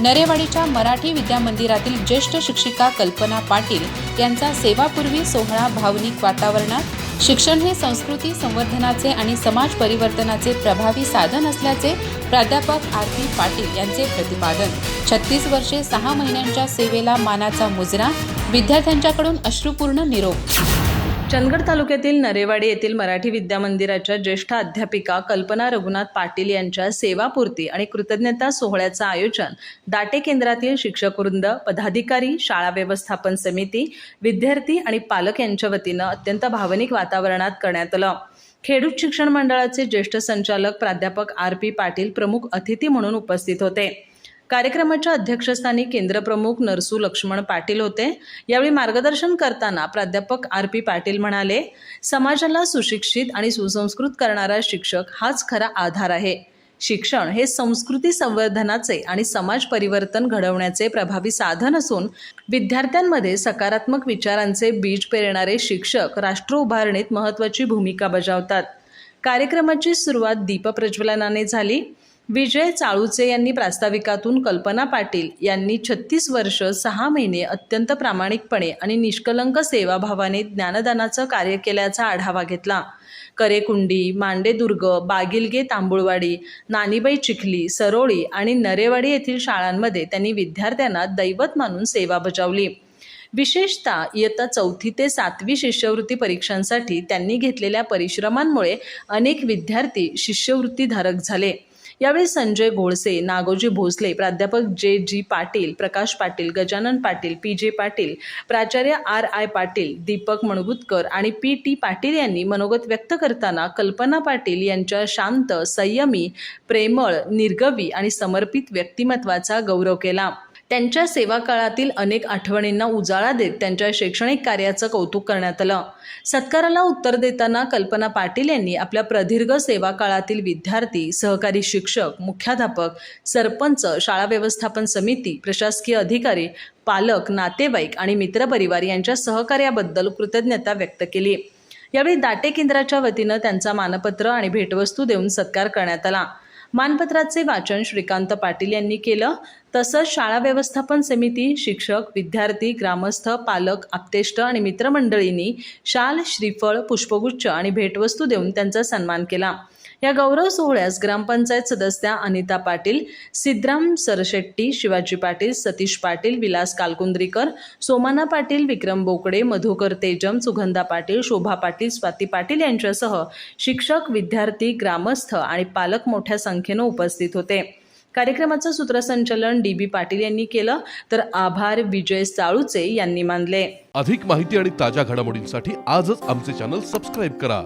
नरेवाडीच्या मराठी विद्या मंदिरातील ज्येष्ठ शिक्षिका कल्पना पाटील यांचा सेवापूर्वी सोहळा भावनिक वातावरणात। शिक्षण हे संस्कृती संवर्धनाचे आणि समाज परिवर्तनाचे प्रभावी साधन असल्याचे प्राध्यापक आर.पी. पाटील यांचे प्रतिपादन। 36 वर्षे 6 महिन्यांच्या सेवेला मानाचा मुजरा, विद्यार्थ्यांच्याकडून अश्रुपूर्ण निरोप। चंदगड तालुक्यातील नरेवाडी येथील मराठी विद्या मंदिराच्या ज्येष्ठ अध्यापिका कल्पना रघुनाथ पाटील यांच्या सेवापूर्ती आणि कृतज्ञता सोहळ्याचं आयोजन दाटे केंद्रातील शिक्षकवृंद, पदाधिकारी, शाळा व्यवस्थापन समिती, विद्यार्थी आणि पालक यांच्या वतीनं अत्यंत भावनिक वातावरणात करण्यात आलं। खेडूत शिक्षण मंडळाचे ज्येष्ठ संचालक प्राध्यापक आर.पी. पाटील प्रमुख अतिथी म्हणून उपस्थित होते। कार्यक्रमाच्या अध्यक्षस्थानी केंद्रप्रमुख नरसू लक्ष्मण पाटील होते। यावेळी मार्गदर्शन करताना प्राध्यापक आर.पी. पाटील म्हणाले, समाजाला सुशिक्षित आणि सुसंस्कृत करणारा शिक्षक हाच खरा आधार आहे। शिक्षण हे संस्कृती संवर्धनाचे आणि समाज परिवर्तन घडवण्याचे प्रभावी साधन असून विद्यार्थ्यांमध्ये सकारात्मक विचारांचे बीज पेरणारे शिक्षक राष्ट्र उभारणीत महत्त्वाची भूमिका बजावतात। कार्यक्रमाची सुरुवात दीपप्रज्वलनाने झाली। विजय चाळुचे यांनी प्रास्ताविकातून कल्पना पाटील यांनी 36 वर्ष 6 महिने अत्यंत प्रामाणिकपणे आणि निष्कलंक सेवाभावाने ज्ञानदानाचं कार्य केल्याचा आढावा घेतला। करेकुंडी, मांडेदुर्ग, बागिलगे तांबुळवाडी, नानीबाई चिखली, सरोळी आणि नरेवाडी येथील शाळांमध्ये त्यांनी विद्यार्थ्यांना दैवत मानून सेवा बजावली। विशेषतः इयत्ता 4थी ते 7वी शिष्यवृत्ती परीक्षांसाठी त्यांनी घेतलेल्या परिश्रमांमुळे अनेक विद्यार्थी शिष्यवृत्तीधारक झाले। यावेळी संजय घोळसे, नागोजी भोसले, प्राध्यापक जे.जी. पाटील, प्रकाश पाटील, गजानन पाटील, पी.जे. पाटील, प्राचार्य आर.आय. पाटील, दीपक मणगुतकर आणि पी.टी. पाटील यांनी मनोगत व्यक्त करताना कल्पना पाटील यांच्या शांत, संयमी, प्रेमळ, निर्गवी आणि समर्पित व्यक्तिमत्वाचा गौरव केला। त्यांच्या सेवा काळातील अनेक आठवणींना उजाळा देत त्यांच्या शैक्षणिक कार्याचं कौतुक करण्यात आलं। सत्काराला उत्तर देताना कल्पना पाटील यांनी आपल्या प्रदीर्घ सेवा काळातील विद्यार्थी, सहकारी शिक्षक, मुख्याध्यापक, सरपंच, शाळा व्यवस्थापन समिती, प्रशासकीय अधिकारी, पालक, नातेवाईक आणि मित्रपरिवार यांच्या सहकार्याबद्दल कृतज्ञता व्यक्त केली। यावेळी दाटे केंद्राच्या वतीनं त्यांचा मानपत्र आणि भेटवस्तू देऊन सत्कार करण्यात आला। मानपत्राचे वाचन श्रीकांत पाटील यांनी केलं। तसंच शाळा व्यवस्थापन समिती, शिक्षक, विद्यार्थी, ग्रामस्थ, पालक, आप्तेष्ट आणि मित्रमंडळींनी शाल, श्रीफळ, पुष्पगुच्छ आणि भेटवस्तू देऊन त्यांचा सन्मान केला। या गौरव सोहळ्यास ग्रामपंचायत सदस्या अनिता पाटील, सिद्धराम सरशेट्टी, शिवाजी पाटील, सतीश पाटील, विलास कालकुंद्रीकर, सोमाना पाटील, विक्रम बोकडे, मधुकर तेजम, सुगंधा पाटील, शोभा पाटील, स्वाती पाटील यांच्यासह शिक्षक, विद्यार्थी, ग्रामस्थ आणि पालक मोठ्या संख्येनं उपस्थित होते। कार्यक्रमाचं सूत्रसंचालन डी.बी. पाटील यांनी केलं, तर आभार विजय चाळुचे यांनी मानले। अधिक माहिती आणि ताज्या घडामोडींसाठी आजच आमचे चॅनल सबस्क्राईब करा।